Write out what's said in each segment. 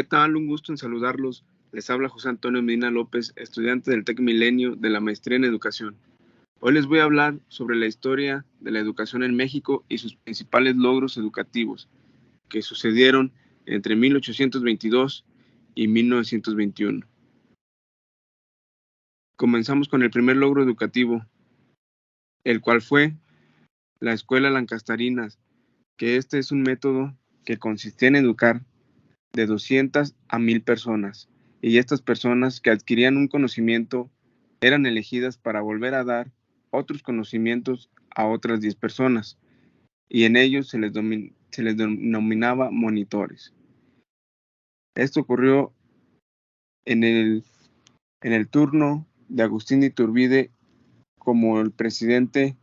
¿Qué tal? Un gusto en saludarlos. Les habla José Antonio Medina López, estudiante del TEC Milenio de la Maestría en Educación. Hoy les voy a hablar sobre la historia de la educación en México y sus principales logros educativos que sucedieron entre 1822 y 1921. Comenzamos con el primer logro educativo, el cual fue la Escuela Lancasterinas, que este es un método que consistía en educar de 200 a 1000 personas, y estas personas que adquirían un conocimiento eran elegidas para volver a dar otros conocimientos a otras 10 personas, y en ellos se les denominaba monitores. Esto ocurrió en el turno de Agustín de Iturbide como el presidente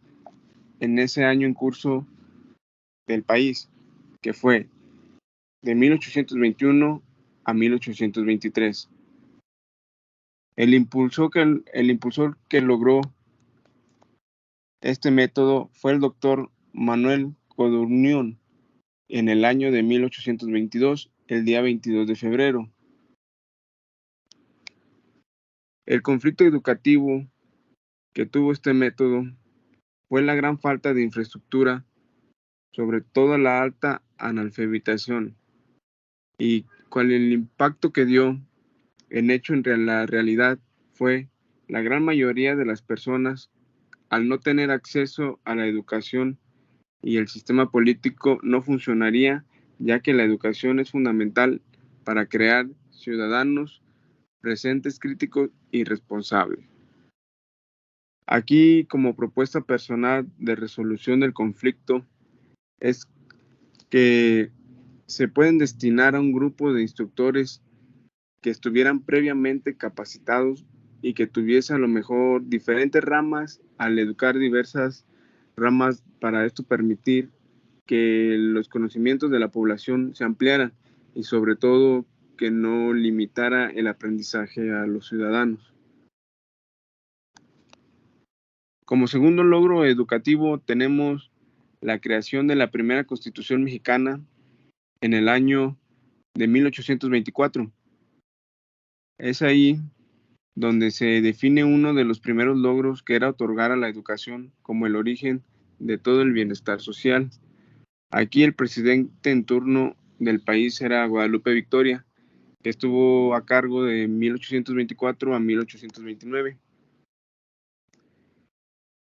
en ese año en curso del país, que fue de 1821 a 1823. El impulsor que logró este método fue el doctor Manuel Codornión en el año de 1822, el día 22 de febrero. El conflicto educativo que tuvo este método fue la gran falta de infraestructura, sobre todo la alta analfabetización, y cuál el impacto que dio en la realidad fue la gran mayoría de las personas al no tener acceso a la educación, y el sistema político no funcionaría, ya que la educación es fundamental para crear ciudadanos presentes, críticos y responsables. Aquí, como propuesta personal de resolución del conflicto, es que se pueden destinar a un grupo de instructores que estuvieran previamente capacitados y que tuviese a lo mejor diferentes ramas al educar diversas ramas, para esto permitir que los conocimientos de la población se ampliaran y sobre todo que no limitara el aprendizaje a los ciudadanos. Como segundo logro educativo tenemos la creación de la primera Constitución mexicana en el año de 1824. Es ahí donde se define uno de los primeros logros, que era otorgar a la educación como el origen de todo el bienestar social. Aquí el presidente en turno del país era Guadalupe Victoria, que estuvo a cargo de 1824 a 1829.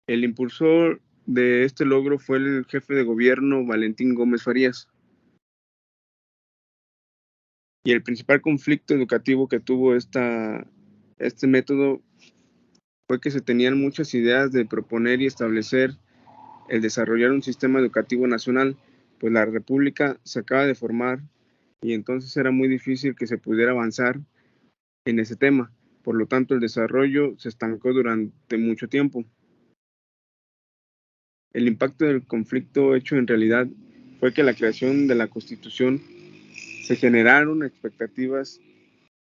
El impulsor de este logro fue el jefe de gobierno Valentín Gómez Farías. Y el principal conflicto educativo que tuvo este método fue que se tenían muchas ideas de proponer y establecer el desarrollar un sistema educativo nacional, pues la República se acaba de formar y entonces era muy difícil que se pudiera avanzar en ese tema. Por lo tanto, el desarrollo se estancó durante mucho tiempo. El impacto del conflicto hecho en realidad fue que la creación de la Constitución se generaron expectativas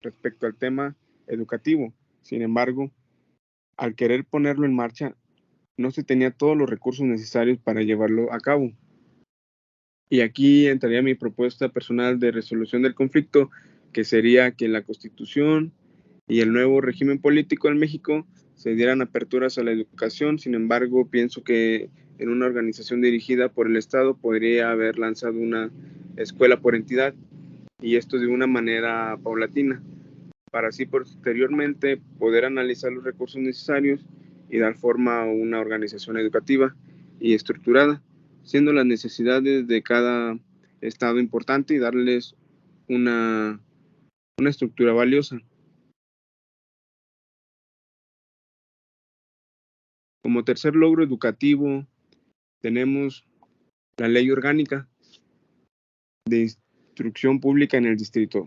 respecto al tema educativo. Sin embargo, al querer ponerlo en marcha, no se tenía todos los recursos necesarios para llevarlo a cabo. Y aquí entraría mi propuesta personal de resolución del conflicto, que sería que la Constitución y el nuevo régimen político en México se dieran aperturas a la educación. Sin embargo, pienso que en una organización dirigida por el Estado podría haber lanzado una escuela por entidad, y esto de una manera paulatina, para así posteriormente poder analizar los recursos necesarios y dar forma a una organización educativa y estructurada, siendo las necesidades de cada estado importante y darles una, una estructura valiosa. Como tercer logro educativo tenemos la Ley Orgánica de Instrucción Pública en el Distrito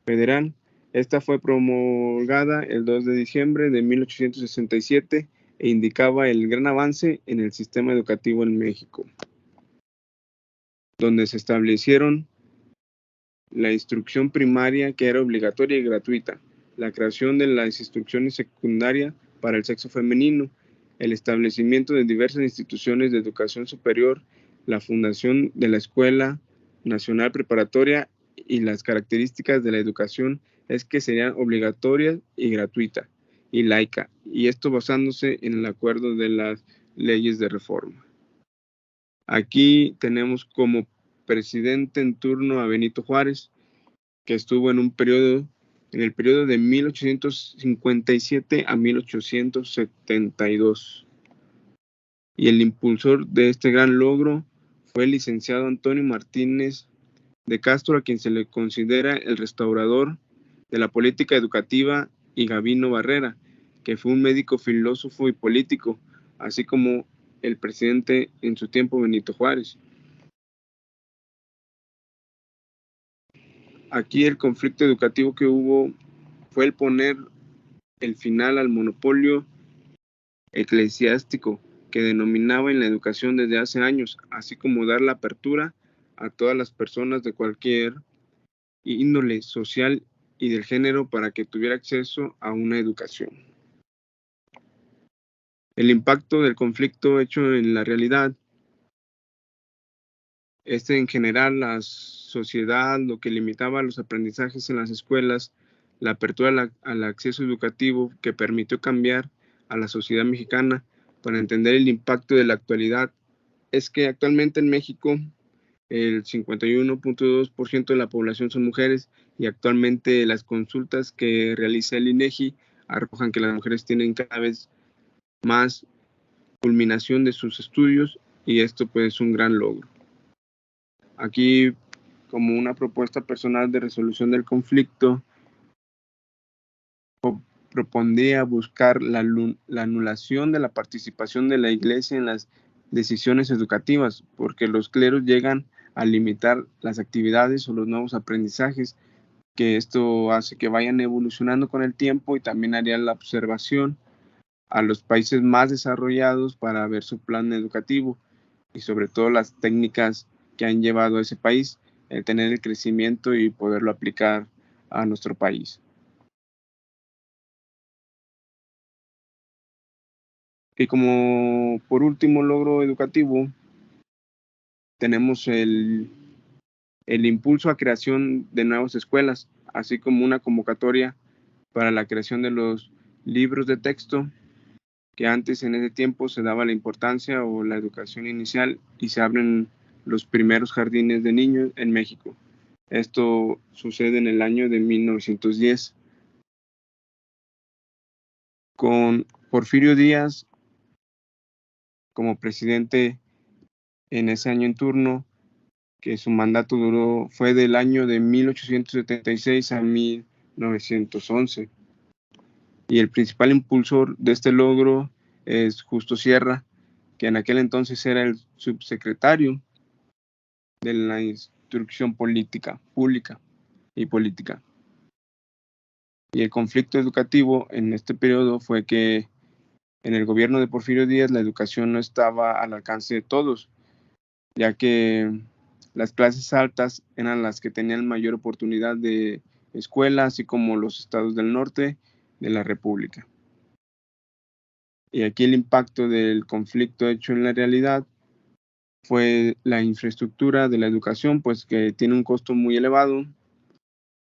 Federal. Esta fue promulgada el 2 de diciembre de 1867 e indicaba el gran avance en el sistema educativo en México, donde se establecieron la instrucción primaria, que era obligatoria y gratuita, la creación de las instrucciones secundarias para el sexo femenino, el establecimiento de diversas instituciones de educación superior, la fundación de la Escuela Nacional Preparatoria y las características de la educación es que sería obligatoria y gratuita y laica, y esto basándose en el acuerdo de las leyes de reforma. Aquí tenemos como presidente en turno a Benito Juárez, que estuvo en el periodo de 1857 a 1872. Y el impulsor de este gran logro fue el licenciado Antonio Martínez de Castro, a quien se le considera el restaurador de la política educativa, y Gabino Barrera, que fue un médico, filósofo y político, así como el presidente en su tiempo, Benito Juárez. Aquí el conflicto educativo que hubo fue el poner el final al monopolio eclesiástico que denominaba en la educación desde hace años, así como dar la apertura a todas las personas de cualquier índole social y del género para que tuviera acceso a una educación. El impacto del conflicto hecho en la realidad en general la sociedad, lo que limitaba los aprendizajes en las escuelas, la apertura al acceso educativo que permitió cambiar a la sociedad mexicana para entender el impacto de la actualidad, es que actualmente en México el 51.2% de la población son mujeres, y actualmente las consultas que realiza el INEGI arrojan que las mujeres tienen cada vez más culminación de sus estudios, y esto pues es un gran logro. Aquí, como una propuesta personal de resolución del conflicto, propondría buscar la anulación de la participación de la Iglesia en las decisiones educativas, porque los cleros llegan a limitar las actividades o los nuevos aprendizajes, que esto hace que vayan evolucionando con el tiempo, y también haría la observación a los países más desarrollados para ver su plan educativo y sobre todo las técnicas que han llevado a ese país, el tener el crecimiento y poderlo aplicar a nuestro país. Y como por último logro educativo, tenemos el impulso a creación de nuevas escuelas, así como una convocatoria para la creación de los libros de texto, que antes en ese tiempo se daba la importancia o la educación inicial, y se abren los primeros jardines de niños en México. Esto sucede en el año de 1910. Con Porfirio Díaz como presidente en ese año en turno, que su mandato fue del año de 1876 a 1911. Y el principal impulsor de este logro es Justo Sierra, que en aquel entonces era el subsecretario de la instrucción pública y política. Y el conflicto educativo en este periodo fue que en el gobierno de Porfirio Díaz la educación no estaba al alcance de todos, ya que las clases altas eran las que tenían mayor oportunidad de escuela, así como los estados del norte de la República. Y aquí el impacto del conflicto hecho en la realidad fue la infraestructura de la educación, pues que tiene un costo muy elevado,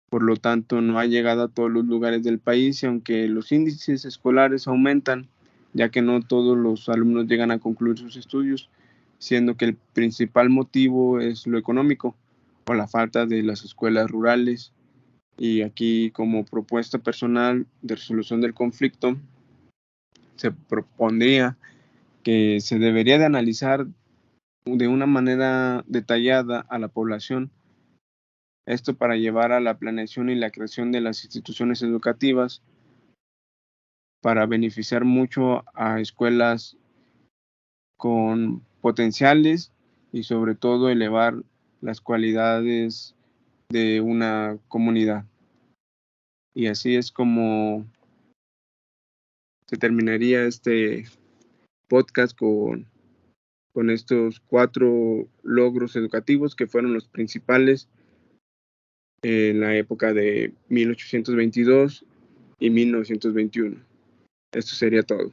por lo tanto no ha llegado a todos los lugares del país, y aunque los índices escolares aumentan, ya que no todos los alumnos llegan a concluir sus estudios, siendo que el principal motivo es lo económico o la falta de las escuelas rurales. Y aquí, como propuesta personal de resolución del conflicto, se propondría que se debería de analizar de una manera detallada a la población, esto para llevar a la planeación y la creación de las instituciones educativas para beneficiar mucho a escuelas con potenciales, y sobre todo elevar las cualidades de una comunidad. Y así es como se terminaría este podcast con estos 4 logros educativos que fueron los principales en la época de 1822 y 1921. Esto sería todo.